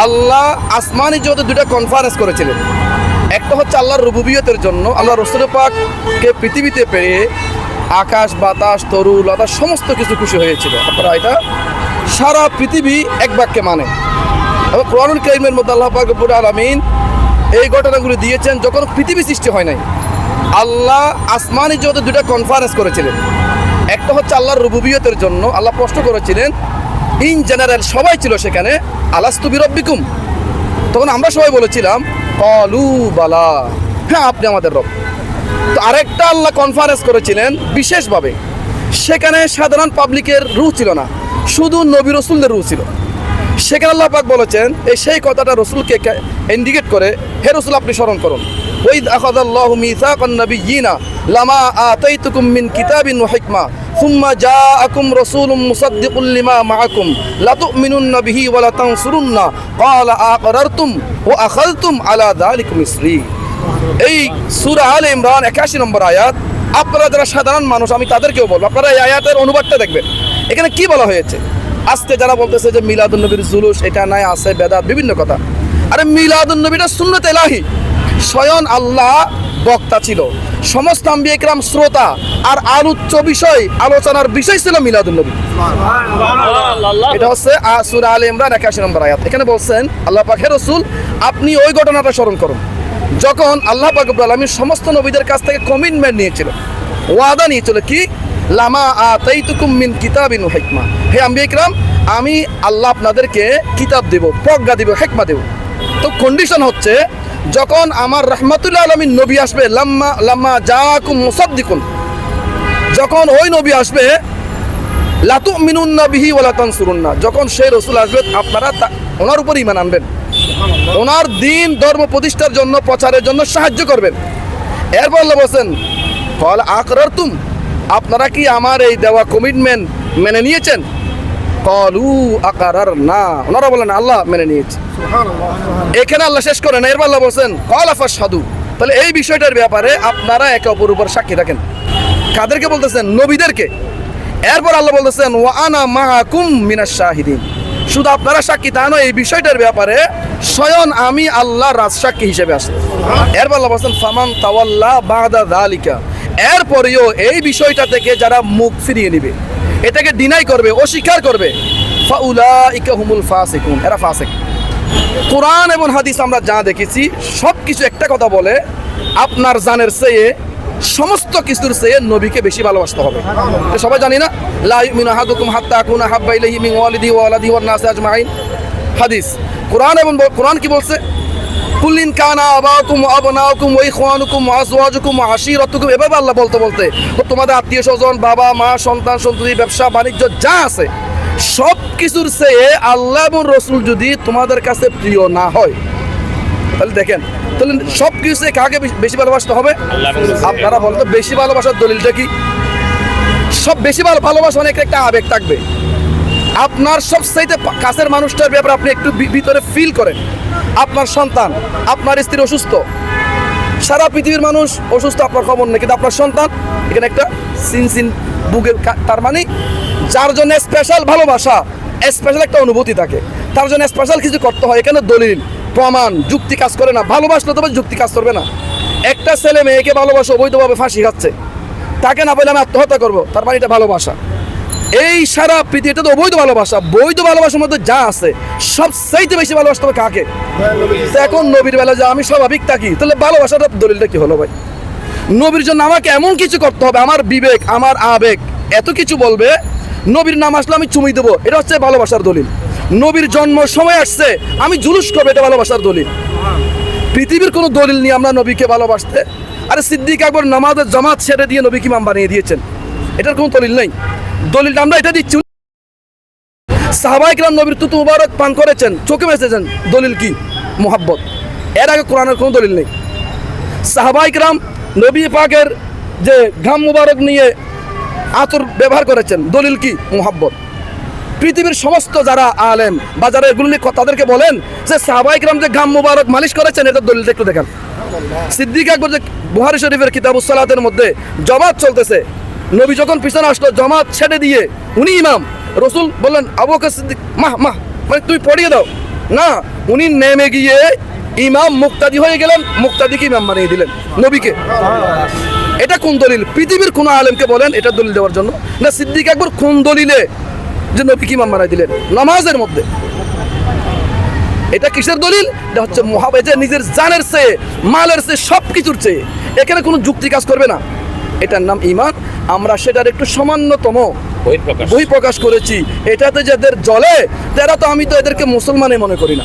আল্লাহ আসমানি জগতে দুটা কনফারেন্স করেছিলেন। একটা হচ্ছে আল্লাহর রুবুবিয়তের জন্য, আল্লাহ রসুল পাককে পৃথিবীতে পেয়ে আকাশ বাতাস তরু লতা সমস্ত কিছু খুশি হয়েছিল। আপনারা এটা সারা পৃথিবী এক বাক্যে মানে। এবং কোরআনুল কারীমের মধ্যে আল্লাহ পাক রব্বুল আলামিন এই ঘটনাগুলি দিয়েছেন যখন পৃথিবী সৃষ্টি হয় নাই। আল্লাহ আসমানি জগতে দুটা কনফারেন্স করেছিলেন। একটা হচ্ছে আল্লাহর রুবুবিয়তের জন্য, আল্লাহ প্রশ্ন করেছিলেন ইন জেনারেল সবাই ছিল সেখানে, আলাস্তু বিরব্বিকুম। তখন আমরা সবাই বলেছিলাম ক্বালু বালা, হ্যাঁ আপনি আমাদের রব। তো আরেকটা আল্লাহ কনফারেন্স করেছিলেন বিশেষভাবে, সেখানে সাধারণ পাবলিকের রূহ ছিল না, শুধু নবী রসুলদের রূহ ছিল। সেখানে আল্লাহ পাক বলেছেন এই সেই কথাটা রসুলকে ইন্ডিকেট করে, হে রসুল আপনি স্মরণ করুন, ওয়াইদ আখাযাল্লাহু মিসাকান নাবিয়্যিনা লামা আতাইতুকুম মিন কিতাবিন ওয়া হিকমা সুম্মা জাআকুম রাসূলুম মুসাদ্দিকুল লিমা মাআকুম লাতু'মিনুন্না বিহি ওয়া লাতানসুরুন্না ক্বালা আ'আরারতুম ওয়া আখাযতুম আলা যালিকুম ইসরি। এই সূরা আলে ইমরান 81 নম্বর আয়াত। আপনারা যারা সাধারণ মানুষ, আমি তাদেরকেও বলবো, আপনারা এই আয়াতের অনুবাদটা দেখবেন। এখানে কি বলা হয়েছে? আজকে যারা বলতেছে যে মিলাদুন নবীর জুলুস এটা নাই, আছে বেদাত, বিভিন্ন কথা। আরে মিলাদুন নবীটা সুন্নাত ইলাহি, স্বয়ং আল্লাহ বক্তা ছিল, সমস্ত আম্বিয়া কিরাম শ্রোতা, আর আলোচ্য বিষয় আলোচনার বিষয় ছিল মিলাদুন নবী। এটা হচ্ছে সূরা আলে ইমরান 81 নম্বর আয়াত। এখানে বলছেন আল্লাহ পাক, হে রাসূল আপনি ওই ঘটনাটা স্মরণ করুন যখন আল্লাহ পাক রব্বুল আলামিন সমস্ত নবীদের কাছ থেকে কমিটমেন্ট নিয়েছিল, ওয়াদা নিয়েছিল কি, লামা আতাইতুকুম মিন কিতাবিন ওয়া হিকমা, হে আম্বিয়া কিরাম আমি আল্লাহ আপনাদেরকে কিতাব দেব, প্রজ্ঞা দেব, হিকমা দেব। তো কন্ডিশন হচ্ছে যখন আমার রাহমাতুল্লাহ আলামিন নবী আসবে, লাম্মা জাআকুম মুসাদ্দিকুন, যখন ওই নবী আসবে, লাতুমিনুন্না বিহি ওয়া লাতানসুরুন্না, যখন সেই রাসূল আসবে আপনারা ওনার উপর ঈমান আনবেন, ওনার দ্বীন ধর্ম প্রতিষ্ঠার জন্য প্রচারের জন্য সাহায্য করবেন। এরপর আল্লাহ বলেন ক্বালা আ'আরারতুম, আপনারা কি আমার এই দেওয়া কমিটমেন্ট মেনে নিয়েছেন? ক্বালু আ'আরারনা, ওনারা বলেন আল্লাহ মেনে নিয়েছে। এখানে আল্লাহ শেষ করেন, এরপর আল্লাহ বলছেন ক্বালা ফাশহাদু, তাহলে এই বিষয়টার ব্যাপারে আপনারা একে অপরের উপর সাক্ষী রাখেন। কাদেরকে বলতেছেন? নবীদেরকে। এরপর আল্লাহ বলতেছেন ওয়া আনা মাআকুম মিনাশ শাহিদিন, শুধু আপনারা সাক্ষী তা নয়, এই বিষয়টার ব্যাপারে স্বয়ং আমি আল্লাহ রাজসাক্ষী হিসেবে আসি। এরপর আল্লাহ বলছেন ফামান তাওয়াল্লা বাদা যালিকা, এরপরেও এই বিষয়টা থেকে যারা মুখ ফিরিয়ে নেবে, এটাকে ডিনাই করবে, অস্বীকার করবে, ফাউলাইকা হুমুল ফাসিকুন, এরা ফাসিক। কোরআন এবং হাদিস আমরা যা দেখেছি সব কিছু একটা কথা বলে, আপনার জানের চেয়ে সমস্ত কিছুর চেয়ে নবীকে বেশি ভালোবাসতে হবে। সবাই জানি না, লা ইউমিনু আহাদুকুম হাত্তা আকুনা হাব্বা ইলাইহি মিন ওয়ালিদিহি ওয়া ওয়ালাদিহি ওয়ান নাসি আজমাইন, হাদিস। কোরআন কি বলছে? কুল ইন কানা আবাউকুম ওয়া আবনাউকুম ওয়া ইখওয়ানুকুম ওয়া আজওয়াজুকুম ওয়া আশীরাতুকুম, এভাবে আল্লাহ বলতে তোমাদের আত্মীয় স্বজন, বাবা মা, সন্তান সন্ততি, ব্যবসা বাণিজ্য যা আছে সব কিছুর চেয়ে আল্লাহ এবং রসুল যদি তোমাদের কাছে প্রিয় না হয়, তাহলে দেখেন, তাহলে সব কিছু কাকে বেশি ভালোবাসতে হবে? আপনারা বলতো বেশি ভালোবাসার দলিলটা কি? সব বেশি ভালোবাসা অনেক একটা আবেগ থাকবে। আপনার সবচাইতে কাছের মানুষটার ব্যাপারে আপনি একটু ভিতরে ফিল করেন। আপনার সন্তান, আপনার স্ত্রী অসুস্থ, সারা পৃথিবীর মানুষ অসুস্থ, আপনার খবর নেই, কিন্তু আপনার সন্তান এখানে একটা সিনসিন বুকের, তার মানে যার জন্য স্পেশাল ভালোবাসা, স্পেশাল একটা অনুভূতি থাকে, তার জন্য স্পেশাল কিছু করতে হয়। এখানে দলিল প্রমাণ যুক্তি কাজ করে না। ভালোবাসলে তবে যুক্তি কাজ করবে না। একটা ছেলে মেয়েকে ভালোবাসা অবৈধভাবে ফাঁসি খাচ্ছে, তাকে না বলে আমি আত্মহত্যা করবো, তার মানে এটা ভালোবাসা। এই সারা পৃথিবীটা তো অবৈধ ভালোবাসা। বৈধ ভালোবাসার মধ্যে যা আছে সবচাইতে বেশি ভালোবাসতে হবে কাকে? এখন নবীর বেলা যে আমি স্বাভাবিক থাকি, তাহলে ভালোবাসাটা দলিলটা কি হলো ভাই? নবীর জন্য আমাকে এমন কিছু করতে হবে, আমার বিবেক আমার আবেগ এত কিছু বলবে, নবীর নাম আসলে আমি চুমিয়ে দেবো, এটা হচ্ছে ভালোবাসার দলিল। নবীর জন্ম সময় আসছে আমি জুলুস করবো, এটা ভালোবাসার দলিল। পৃথিবীর কোনো দলিল নিয়ে আমরা নবীকে ভালোবাসতে, আরে সিদ্দিক আকবর নামাজের জামাত ছেড়ে দিয়ে নবীকে ইমাম বানিয়ে দিয়েছেন, এটার কোনো দলিল নেই। দলিলটা আমরা এটা দিচ্ছি। সাহাবায়ে কেরাম নবীর তুতু মুবারক পান করেছেন, চোখে বেঁচেছেন, দলিল কি? মুহাব্বত। এর আগে কোরআনের কোনো দলিল নেই। সাহাবায়ে কেরাম নবী পাকের যে ঘাম মুবারক নিয়ে আতর ব্যবহার করেছেন, দলিল কি? মুহাব্বত। পৃথিবীর সমস্ত যারা আলেম বা যারা এগুলো নিয়ে তাদেরকে বলেন যে সাহাবায়ে কেরাম যে ঘাম মুবারক মালিশ করেছেন, এটার দলিলটা একটু দেখান। সিদ্দিক আকবর যে বুখারী শরীফের কিতাবুস সালাতের মধ্যে জামাত চলতেছে, নবী যখন পিছনে আসলো জামাত ছেড়ে দিয়ে উনি ইমাম, রসুল বললেন আবু বকর সিদ্দিক মানে তুই পড়িয়ে দাও, না, উনি নেমে গিয়ে ইমাম মুক্তাদি হয়ে গেলেন, মুক্তাদিকে ইমাম বানিয়ে দিলেন নবীকে। এটা কোন দলিল? পৃথিবীর কোন আলেমকে বলেন এটা দলিল দেওয়ার জন্য, না সিদ্দিক আকবর কোন দলিলে যে নবীকে ইমাম বানিয়ে দিলেন নামাজের মধ্যে? এটা কিসের দলিল? এটা হচ্ছে যে নিজের জানের চেয়ে, মালের চেয়ে, সব কিছুর চেয়ে। এখানে কোনো যুক্তি কাজ করবে না। এটার নাম ঈমান। আমরা সেটার একটু সামান্যতম বহিঃপ্রকাশ করেছি। এটাতে যাদের জ্বলে তারা তো, আমি তো এদেরকে মুসলমানই মনে করি না।